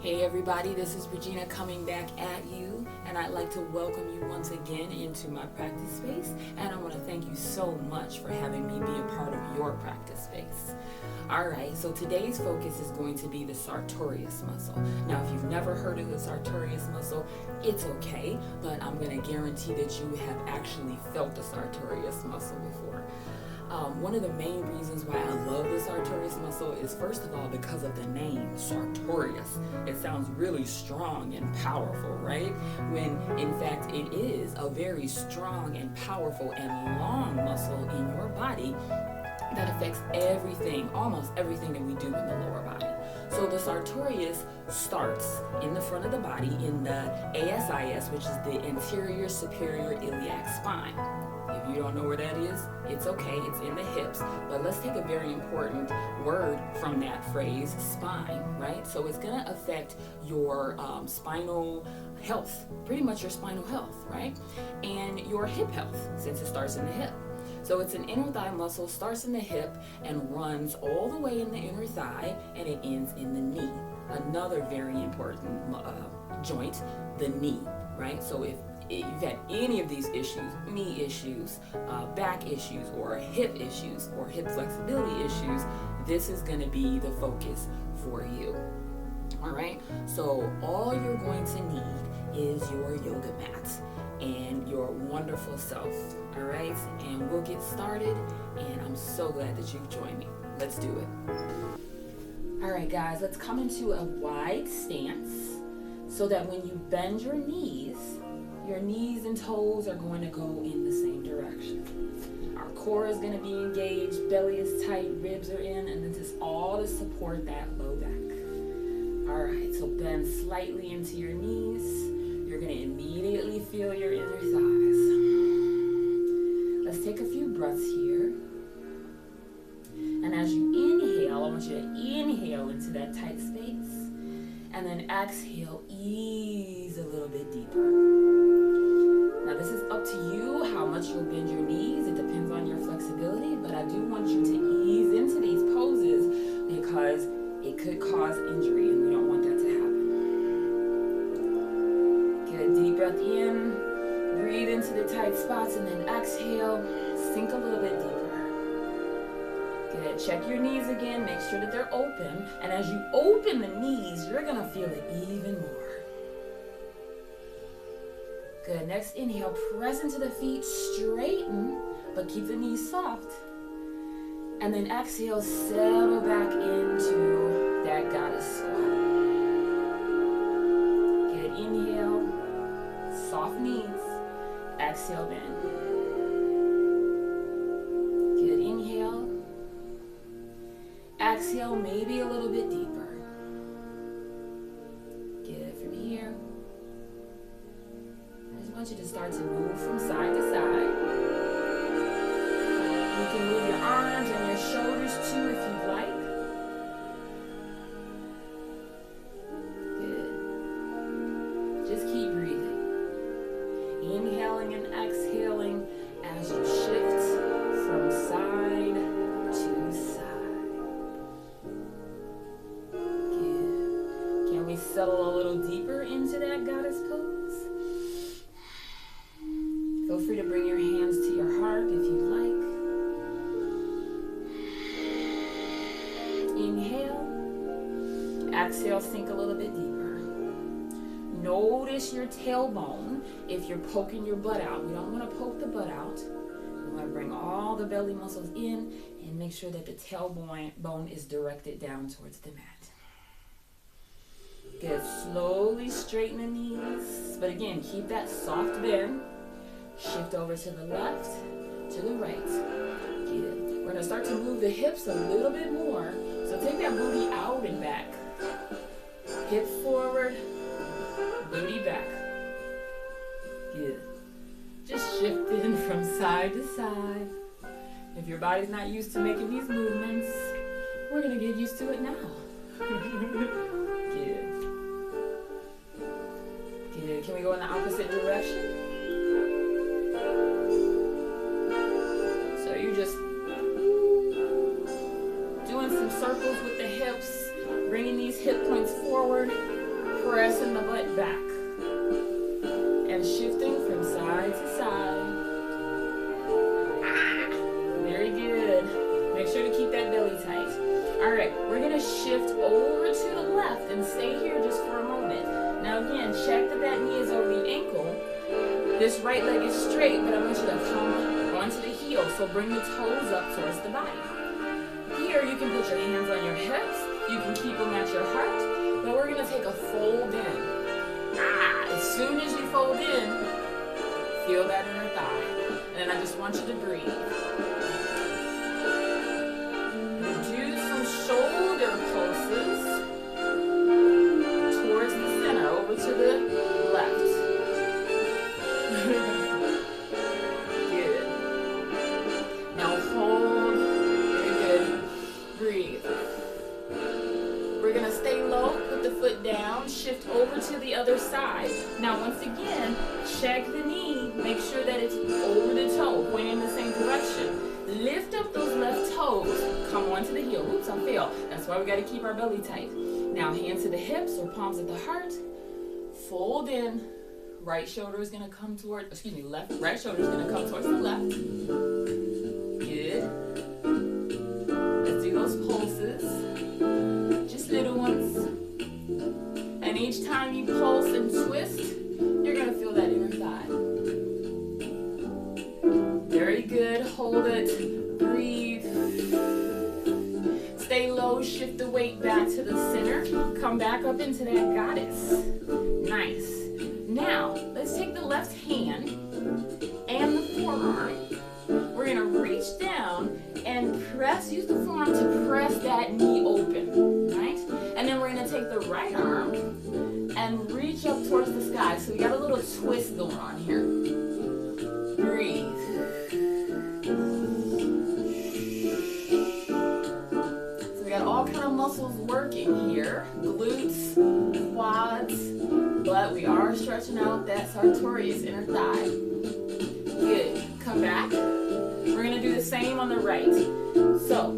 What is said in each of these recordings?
Hey everybody, this is Regina coming back at you, and I'd like to welcome you once again into my practice space, and I want to thank you so much for having me be a part of your practice space. Alright, so today's focus is going to be the Sartorius muscle. Now if you've never heard of the Sartorius muscle, it's okay, but I'm going to guarantee that you have actually felt the Sartorius muscle before. One of the main reasons why I love the Sartorius muscle is, first of all, because of the name Sartorius. It sounds really strong and powerful, right? When in fact it is a very strong and powerful and long muscle in your body that affects everything, almost everything that we do in the lower body. So the Sartorius starts in the front of the body in the ASIS, which is the anterior superior iliac spine. If you don't know where that is, it's okay, it's in the hips, but let's take a very important word from that phrase, spine, right? So it's gonna affect your spinal health, pretty much your spinal health, right? And your hip health, since it starts in the hip. So it's an inner thigh muscle, starts in the hip and runs all the way in the inner thigh, and it ends in the knee. Another very important joint, the knee, right? So if you've had any of these issues, knee issues, back issues, or hip issues, or hip flexibility issues, this is going to be the focus for you. All right, so all you're going to need is your yoga mat and your wonderful self. All right, and we'll get started, and I'm so glad that you've joined me. Let's do it. All right, guys, let's come into a wide stance so that when you bend your knees and toes are going to go in the same direction. Our core is going to be engaged, belly is tight, ribs are in, and this is all to support that low back. All right, so bend slightly into your knees. You're going to immediately feel your inner thighs. Let's take a few breaths here. And as you inhale, I want you to inhale into that tight space. And then exhale, ease a little bit deeper. Now this is up to you how much you'll bend your knees. It depends on your flexibility, but I do want you to ease into these poses because it could cause injury and we don't want that to happen. Get a deep breath in, breathe into the tight spots, and then exhale, sink a little bit deeper. Good, check your knees again, make sure that they're open, and as you open the knees, you're gonna feel it even more. Good, next inhale, press into the feet, straighten, but keep the knees soft. And then exhale, settle back into that goddess squat. Good, inhale, soft knees, exhale, bend. Good, inhale, exhale, maybe a little bit deeper. Good, from here. I want you to start to move from side to side. You can move your arms and your shoulders too if you'd like. Good. Just keep breathing. Inhaling and exhaling as you shift from side to side. Good. Can we settle a little deeper into that goddess pose? Feel free to bring your hands to your heart if you'd like. Inhale. Exhale, sink a little bit deeper. Notice your tailbone if you're poking your butt out. We don't want to poke the butt out. We want to bring all the belly muscles in and make sure that the tailbone is directed down towards the mat. Good. Slowly straighten the knees. But again, keep that soft bend. Shift over to the left, to the right. Good. We're going to start to move the hips a little bit more. So take that booty out and back. Hip forward, booty back. Good. Just shifting from side to side. If your body's not used to making these movements, we're going to get used to it now. Good. Good. Can we go in the opposite direction? You're just doing some circles with the hips, bringing these hip points forward. and stay here just for a moment. Now again, check that that knee is over the ankle. This right leg is straight, but I want you to come onto the heel. So bring the toes up towards the body. Here, you can put your hands on your hips. You can keep them at your heart. But we're going to take a fold in. As soon as you fold in, feel that inner thigh. And then I just want you to breathe. Do some shoulder pulses towards the center, over to the left. Good. Now hold. Very good. Breathe. We're going to stay low, put the foot down, shift over to the other side. Now once again, check the knee, make sure that it's over the toe, pointing in the same direction. Lift up those left toes, come onto the heel. Oops, I fell. That's why we got to keep our belly tight. Now hands to the hips or palms at the heart. Fold in. Right shoulder is going to come toward, right shoulder is going to come towards the left. Good. Let's do those pulses. Just little ones. And each time you pulse and twist, you're going to feel that inner thigh. Very good. Hold it. Breathe. Stay low. Shift the weight back to the center. Come back up into that goddess. Nice. Now, let's take the left hand and the forearm. We're going to reach down and press, use the forearm to press that knee open, right? And then we're going to take the right arm and reach up towards the sky. So we got a little twist going on here. Breathe. So we got all kind of muscles working here. Glutes, quads. But we are stretching out that Sartorius inner thigh. Good. Come back. We're going to do the same on the right. So,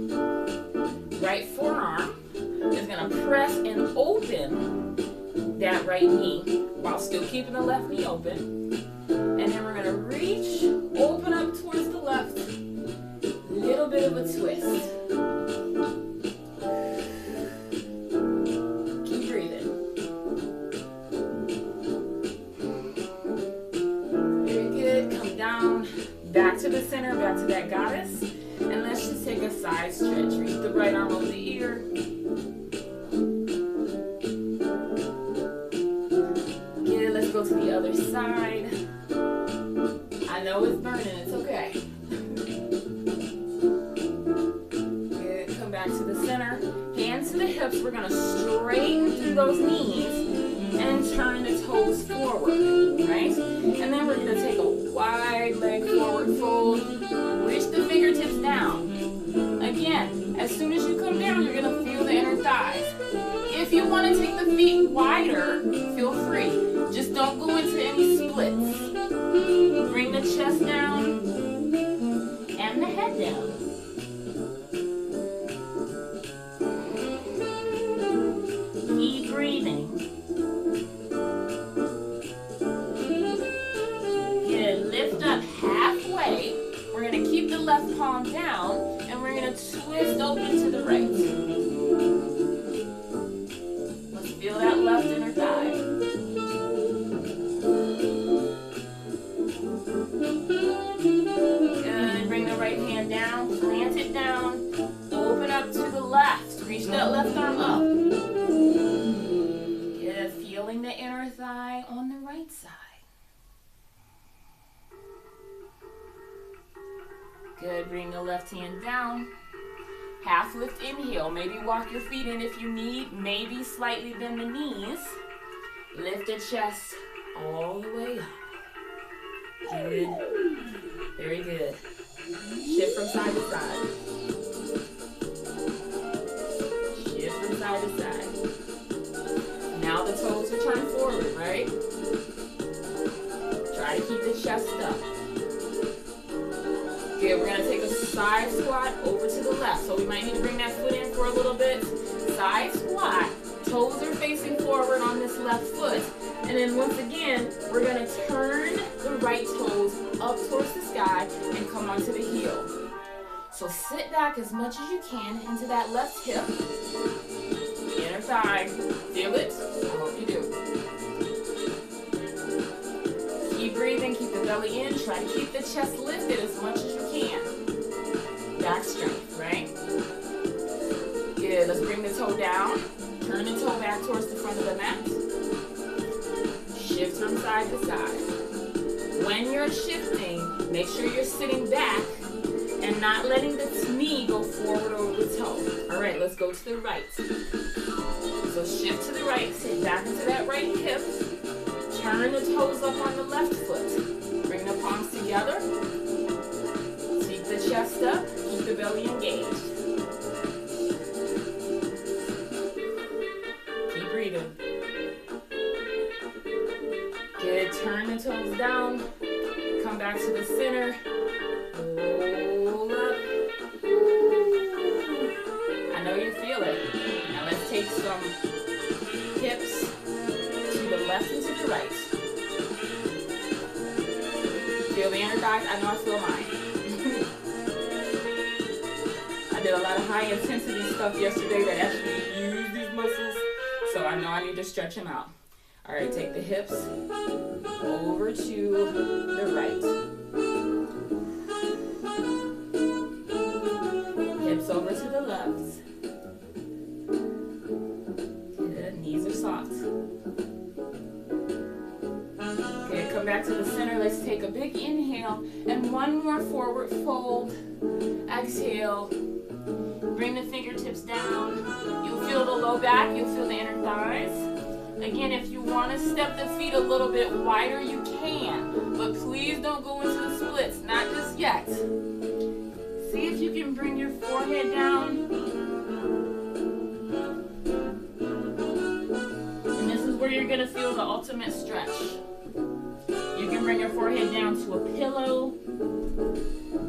right forearm is going to press and open that right knee while still keeping the left knee open. And then we're going to reach, open up towards the left. Little bit of a twist. Back to the center, back to that goddess. And let's just take a side stretch. Reach the right arm over the ear. Good, let's go to the other side. I know it's burning, it's okay. Good, come back to the center. Hands to the hips. We're going to straighten through those knees and turn the toes forward, right? And then we're going to take a wide leg forward fold. Reach the fingertips down. Again, as soon as you come down, you're going to feel the inner thighs. If you want to take the feet wider, feel free. Just don't go into any splits. Bring the chest down and the head down. Keep breathing. Lift up halfway. We're going to keep the left palm down and we're going to twist open to the right. Let's feel that left inner thigh. Good. Bring the right hand down, plant it down, open up to the left. Reach that left arm up. Good. Feeling the inner thigh on the right side. Good, bring the left hand down. Half lift inhale. Maybe walk your feet in if you need. Maybe slightly bend the knees. Lift the chest all the way up. Good. Very good. Shift from side to side. Shift from side to side. Now the toes are turned forward, right? Try to keep the chest up. Good, we're going to take a side squat over to the left. So we might need to bring that foot in for a little bit. Side squat. Toes are facing forward on this left foot. And then once again, we're going to turn the right toes up towards the sky and come onto the heel. So sit back as much as you can into that left hip. Inner inner thigh. Feel it? I hope you do. Keep breathing, keep the belly in. Try to keep the chest lifted as much as you can. Back strength, right? Good, let's bring the toe down. Turn the toe back towards the front of the mat. Shift from side to side. When you're shifting, make sure you're sitting back and not letting the knee go forward over the toe. All right, let's go to the right. So shift to the right, sit back into that right hip. Turn the toes up on the left foot. Bring the palms together. Keep the chest up, keep the belly engaged. Keep breathing. Good, turn the toes down. Come back to the center. Roll up. I know you feel it. Now let's take some hips to the left and to the right. Feel the inner thighs? I know I feel mine. I did a lot of high intensity stuff yesterday that actually used these muscles, so I know I need to stretch them out. All right, take the hips over to the right. Hips over to the left. Good, knees are soft. Okay, come back to the center. Let's take a big inhale and one more forward fold. Exhale. Bring the fingertips down. You'll feel the low back. You'll feel the inner thighs. Again, if you want to step the feet a little bit wider, you can. But please don't go into the splits. Not just yet. See if you can bring your forehead down. And this is where you're going to feel the ultimate stretch. You can bring your forehead down to a pillow.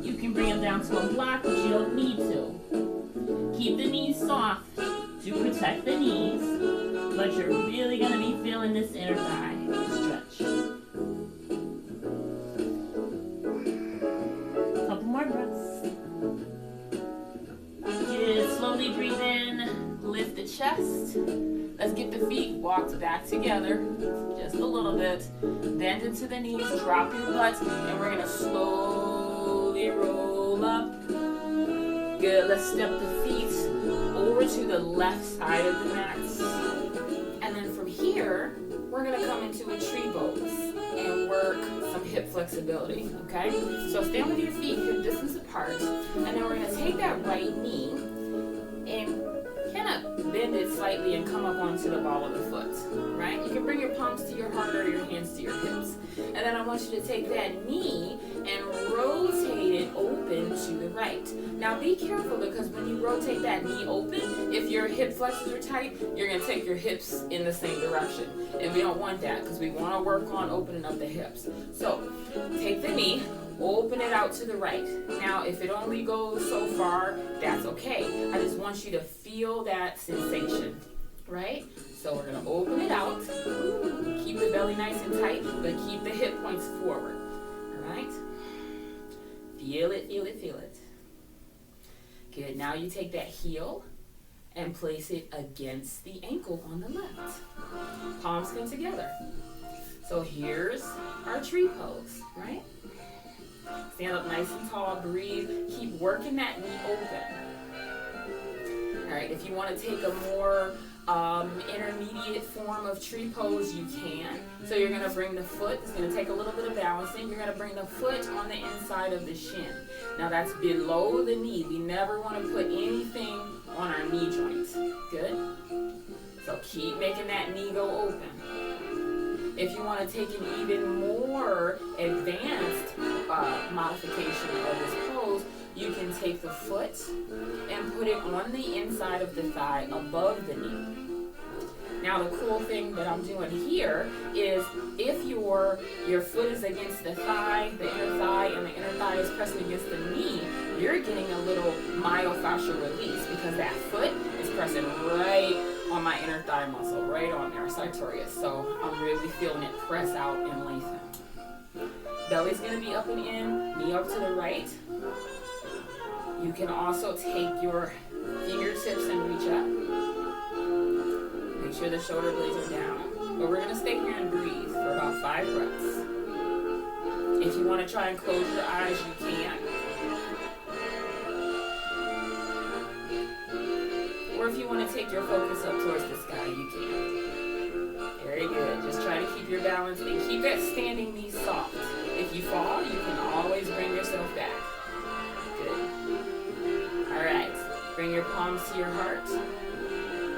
You can bring it down to a block, but you don't need to. Keep the knees soft to protect the knees, but you're really going to be feeling this inner thigh stretch. Couple more breaths. Good. Slowly breathe in, lift the chest. Let's get the feet walked back together, just a little bit. Bend into the knees, drop your butt, and we're gonna slowly roll up. Good, let's step the feet over to the left side of the mat. And then from here, we're gonna come into a tree pose and work some hip flexibility, okay? So stand with your feet hip distance apart, and then we're gonna take that right knee and kind of bend it slightly and come up onto the ball of the foot, right? You can bring your palms to your heart or your hands to your hips. And then I want you to take that knee and rotate it open to the right. Now be careful, because when you rotate that knee open, if your hip flexors are tight, you're going to take your hips in the same direction. And we don't want that, because we want to work on opening up the hips. So take the knee, open it out to the right. Now, if it only goes so far, that's okay. I just want you to feel that sensation, right? So we're going to open it out. Keep the belly nice and tight, but keep the hip points forward, all right? Feel it, feel it, feel it. Good, now you take that heel and place it against the ankle on the left. Palms come together. So here's our tree pose, right? Stand up nice and tall, breathe. Keep working that knee open. All right, if you want to take a more intermediate form of tree pose, you can. So you're going to bring the foot, it's going to take a little bit of balancing. You're going to bring the foot on the inside of the shin. Now that's below the knee. We never want to put anything on our knee joint. Good? So keep making that knee go open. If you want to take an even more advanced modification of this pose, you can take the foot and put it on the inside of the thigh above the knee. Now the cool thing that I'm doing here is if your foot is against the thigh, the inner thigh, and the inner thigh is pressing against the knee, you're getting a little myofascial release because that foot is pressing right on my inner thigh muscle, right on there, Sartorius. So I'm really feeling it press out and lengthen. Belly's going to be up and in, knee up to the right. You can also take your fingertips and reach up. Make sure the shoulder blades are down. But we're gonna stay here and breathe for about 5 breaths. If you want to try and close your eyes, you can. Or if you want to take your focus up towards the sky, you can. Very good. Just try to keep your balance and keep that standing knee soft. If you fall, you can always bring yourself back. Good. All right. Bring your palms to your heart.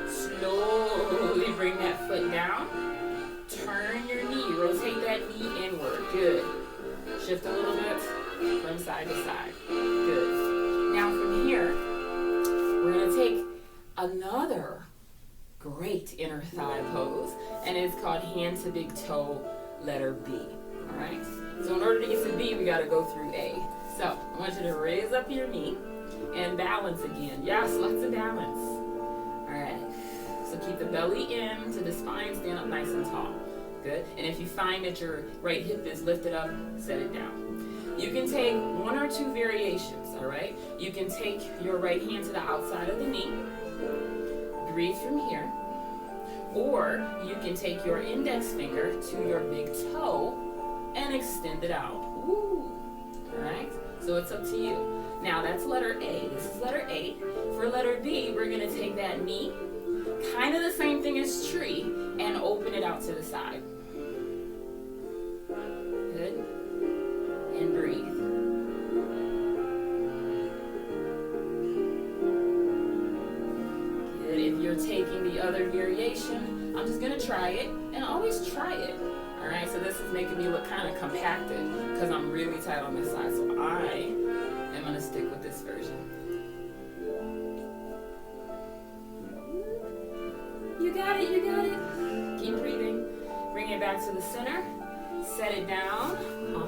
Slowly bring that foot down. Turn your knee. Rotate that knee inward. Good. Shift a little bit from side to side. Good. Now from here, we're going to take another great inner thigh pose, and it's called hand to big toe, letter B. All right? So in order to get to B, we got to go through A. So I want you to raise up your knee and balance again. Yes, lots of balance. All right. So keep the belly in to the spine, stand up nice and tall. Good. And if you find that your right hip is lifted up, set it down. You can take 1 or 2 variations, all right? You can take your right hand to the outside of the knee, breathe from here, or you can take your index finger to your big toe and extend it out. Woo. All right? So it's up to you. Now that's letter A. This is letter A. For letter B, we're going to take that knee, kind of the same thing as tree, and open it out to the side. Good. And breathe. Good. If you're taking the other variation, I'm just going to try it, and always try it. All right, so this is making me look kind of compacted because I'm really tight on this side, so I am going to stick with this version. You got it, you got it. Keep breathing. Bring it back to the center. Set it down.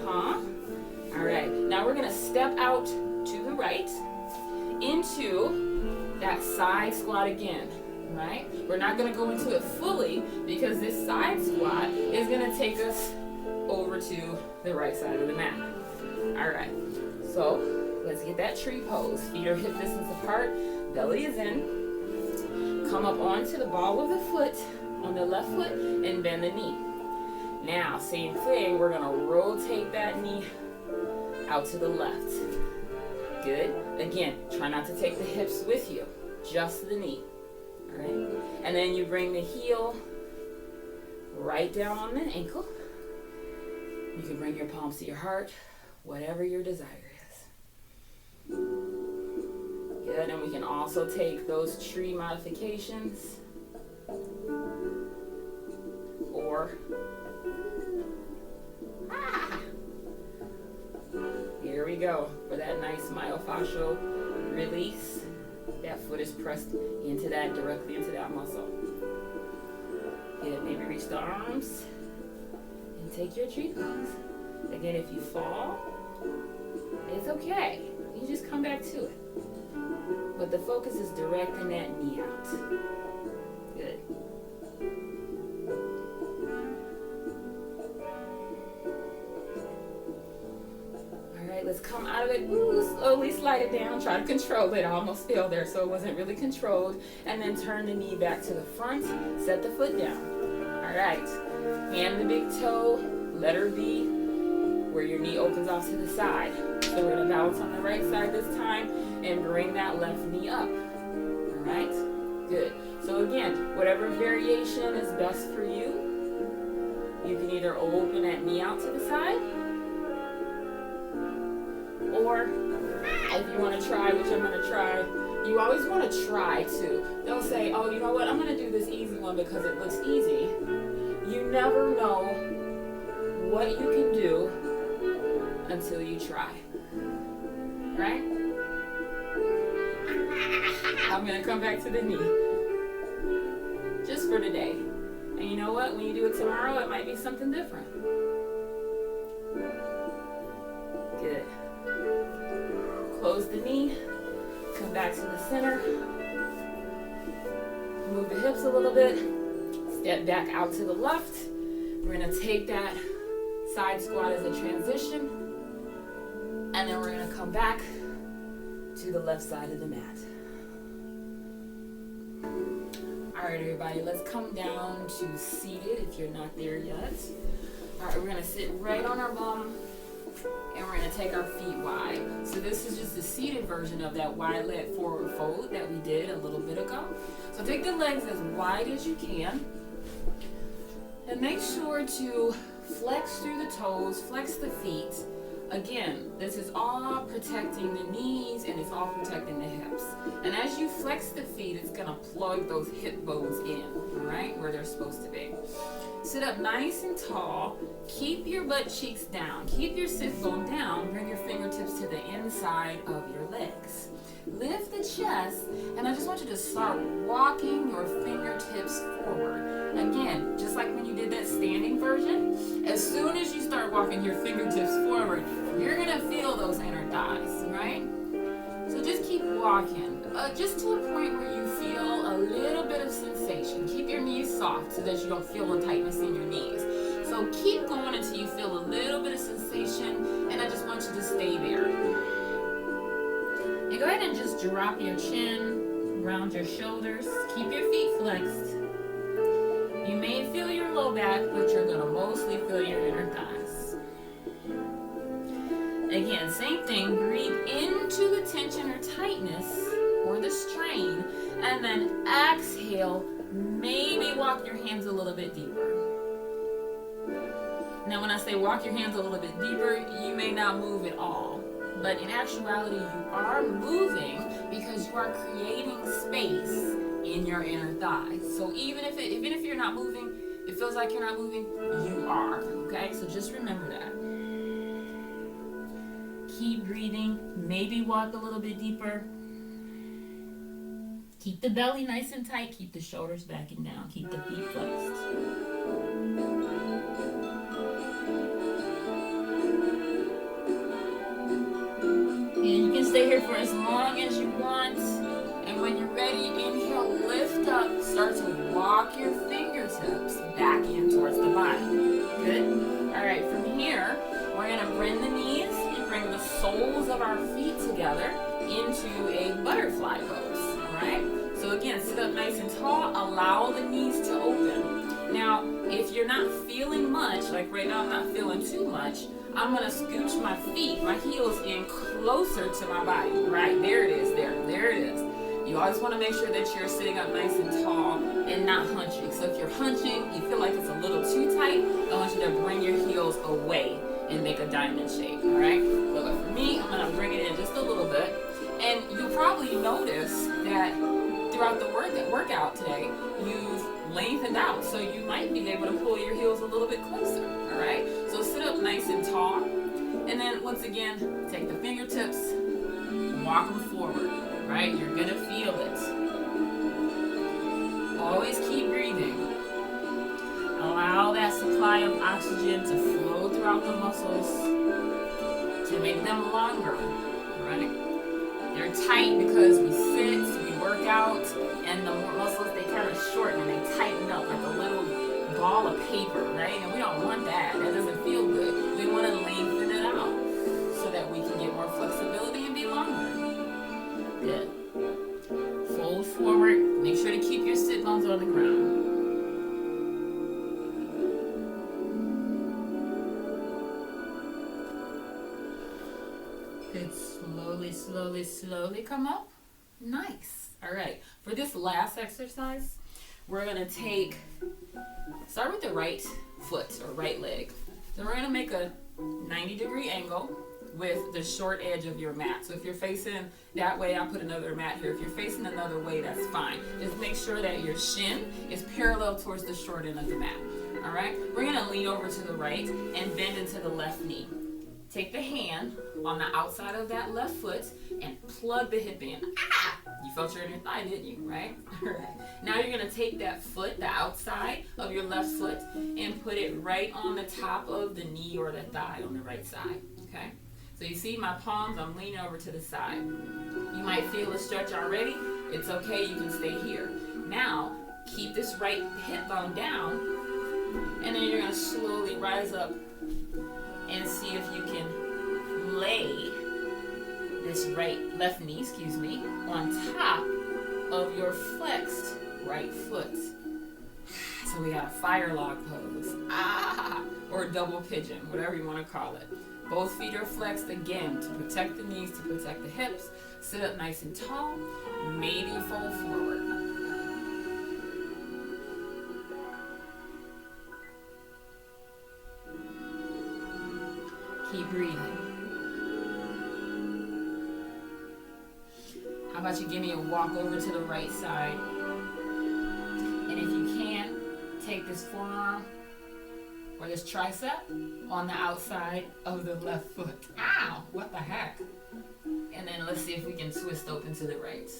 All right, now we're going to step out to the right into that side squat again. Right? We're not going to go into it fully because this side squat is going to take us over to the right side of the mat. All right, so let's get that tree pose. Feet are hip distance apart, belly is in. Come up onto the ball of the foot on the left foot and bend the knee. Now, same thing, we're going to rotate that knee out to the left. Good. Again, try not to take the hips with you, just the knee. Right. And then you bring the heel right down on the ankle. You can bring your palms to your heart, whatever your desire is. Good, and we can also take those tree modifications or here we go for that nice myofascial release. That foot is pressed into that, directly into that muscle. Good, maybe reach the arms and take your tree pose. Again, if you fall, it's okay. You just come back to it. But the focus is directing that knee out. Good. Let's come out of it. Ooh, slowly slide it down. Try to control it. I almost fell there, so it wasn't really controlled. And then turn the knee back to the front. Set the foot down. All right. Hand the big toe, letter B, where your knee opens off to the side. So we're going to balance on the right side this time and bring that left knee up. All right. Good. So again, whatever variation is best for you, you can either open that knee out to the side, or if you want to try, which I'm going to try, you always want to try too. Don't say, oh, you know what, I'm going to do this easy one because it looks easy. You never know what you can do until you try. Right? I'm going to come back to the knee. Just for today. And you know what? When you do it tomorrow, it might be something different. Good. Close the knee, come back to the center, move the hips a little bit, step back out to the left. We're going to take that side squat as a transition, and then we're going to come back to the left side of the mat. All right, everybody, let's come down to seated if you're not there yet. All right, we're gonna sit right on our bum and we're gonna take our feet wide. So this is just the seated version of that wide leg forward fold that we did a little bit ago. So take the legs as wide as you can and make sure to flex through the toes, flex the feet. Again, this is all protecting the knees and it's all protecting the hips. And as you flex the feet, it's gonna plug those hip bones in, all right, where they're supposed to be. Sit up nice and tall. Keep your butt cheeks down. Keep your sit bone down. Bring your fingertips to the inside of your legs. Lift the chest, and I just want you to start walking your fingertips forward. Again, just like when you did that standing version, as soon as you start walking your fingertips forward, you're gonna feel those inner thighs, right? So just keep walking, just to a point where you feel a little bit of sensation. Keep your knees soft so that you don't feel the tightness in your knees. So keep going until you feel a little bit of sensation, and I just want you to stay there. And go ahead and just drop your chin around your shoulders. Keep your feet flexed. You may feel your low back, but you're gonna mostly feel your inner thighs. Again, same thing, breathe into the tension or tightness or the strain, and then exhale, maybe walk your hands a little bit deeper. Now when I say walk your hands a little bit deeper, you may not move at all. But in actuality, you are moving because you are creating space in your inner thighs. So even if you're not moving, it feels like you're not moving, you are. Okay? So just remember that. Keep breathing. Maybe walk a little bit deeper. Keep the belly nice and tight. Keep the shoulders back and down. Keep the feet flexed. And you can stay here for as long as you want. And when you're ready, inhale, lift up. Start to walk your fingertips back in towards the body. Good? All right, from here, we're going to bend the knees and bring the soles of our feet together into a butterfly pose. All right? So again, sit up nice and tall. Allow the knees to open. Now, if you're not feeling much, like right now I'm not feeling too much, I'm going to scooch my feet, my heels in closer to my body, right? There it is, there it is. You always want to make sure that you're sitting up nice and tall and not hunching. So if you're hunching, you feel like it's a little too tight, I want you to bring your heels away and make a diamond shape, all right? So for me, I'm going to bring it in just a little bit. And you'll probably notice that throughout the workout today, you've lengthened out. So you might be able to pull your heels a little bit closer, all right? So sit up nice and tall. And then once again, take the fingertips, walk them forward, right? You're going to feel it. Always keep breathing. Allow that supply of oxygen to flow throughout the muscles to make them longer, right? They're tight because we sit, we work out, and the muscles, they kind of shorten and they tighten up like a little ball of paper, right? And we don't want that. That doesn't feel good. We want to lengthen it out so that we can get more flexibility and be longer. Good. Fold forward. Make sure to keep your sit bones on the ground. Good. Slowly come up. Nice. All right. For this last exercise, we're going to start with the right foot or right leg. So we're going to make a 90-degree angle with the short edge of your mat. So if you're facing that way, I'll put another mat here. If you're facing another way, that's fine. Just make sure that your shin is parallel towards the short end of the mat. All right? We're going to lean over to the right and bend into the left knee. Take the hand on the outside of that left foot and plug the hip in. Ah! You felt your inner thigh, didn't you? Right? All right. Now you're going to take that foot, the outside of your left foot, and put it right on the top of the knee or the thigh on the right side. Okay? So you see my palms, I'm leaning over to the side. You might feel a stretch already. It's okay, you can stay here. Now, keep this right hip bone down, and then you're going to slowly rise up and see if you can lay this left knee, on top of your flexed right foot. So we got a fire log pose, or double pigeon, whatever you want to call it. Both feet are flexed again to protect the knees, to protect the hips. Sit up nice and tall, maybe fold forward. Keep breathing. How about you give me a walk over to the right side? And if you can't, take this forearm or this tricep on the outside of the left foot. Ow, what the heck? And then let's see if we can twist open to the right.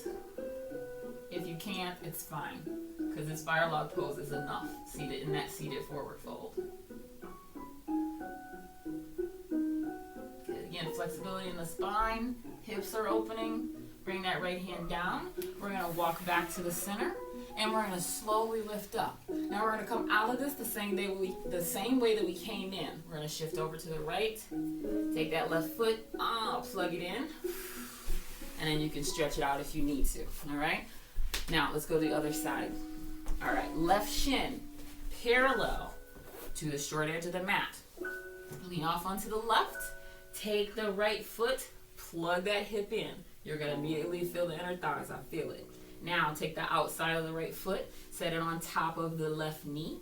If you can't, it's fine, because this fire log pose is enough, seated in that seated forward fold. Good. Again, flexibility in the spine, hips are opening. Bring that right hand down. We're going to walk back to the center, and we're going to slowly lift up. Now we're going to come out of this the same way that we came in. We're going to shift over to the right. Take that left foot, plug it in, and then you can stretch it out if you need to. All right? Now let's go to the other side. All right, left shin parallel to the short edge of the mat. Lean off onto the left. Take the right foot, plug that hip in. You're going to immediately feel the inner thighs. I feel it. Now take the outside of the right foot, set it on top of the left knee,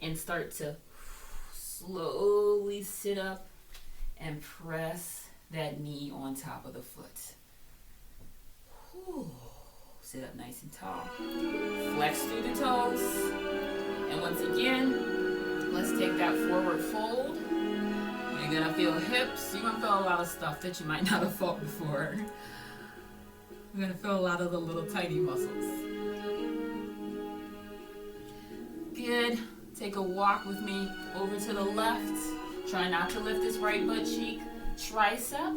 and start to slowly sit up and press that knee on top of the foot. Sit up nice and tall. Flex through the toes. And once again, let's take that forward fold. You're going to feel hips. You're going to feel a lot of stuff that you might not have felt before. You're going to feel a lot of the little tiny muscles. Good. Take a walk with me over to the left. Try not to lift this right butt cheek. Tricep.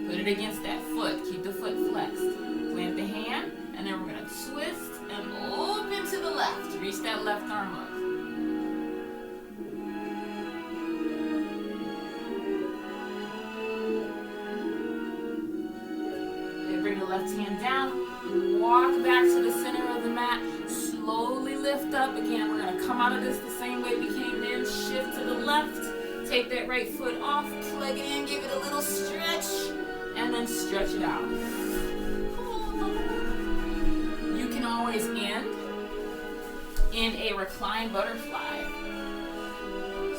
Put it against that foot. Keep the foot flexed. Plant the hand, and then we're going to twist and open to the left. Reach that left arm up. Bring the left hand down, walk back to the center of the mat, slowly lift up. Again, we're going to come out of this the same way we came in, shift to the left, take that right foot off, plug it in, give it a little stretch, and then stretch it out. You can always end in a reclined butterfly.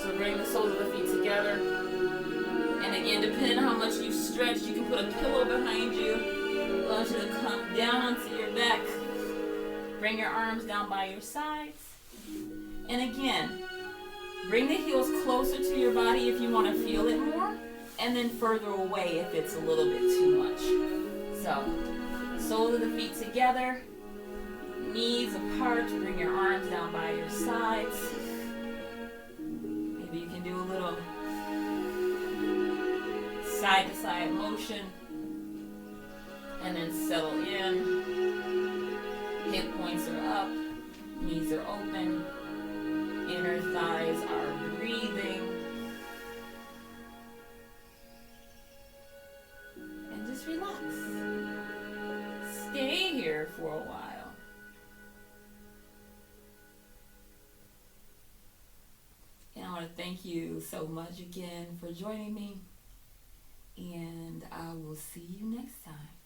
So bring the soles of the feet together, and again, depending on how much you stretch, you can put a pillow behind you. I want you to come down onto your back. Bring your arms down by your sides. And again, bring the heels closer to your body if you want to feel it more, and then further away if it's a little bit too much. So, soles of the feet together, knees apart. Bring your arms down by your sides. Maybe you can do a little side-to-side motion. And then settle in. Hip points are up. Knees are open. Inner thighs are breathing. And just relax. Stay here for a while. And I want to thank you so much again for joining me. And I will see you next time.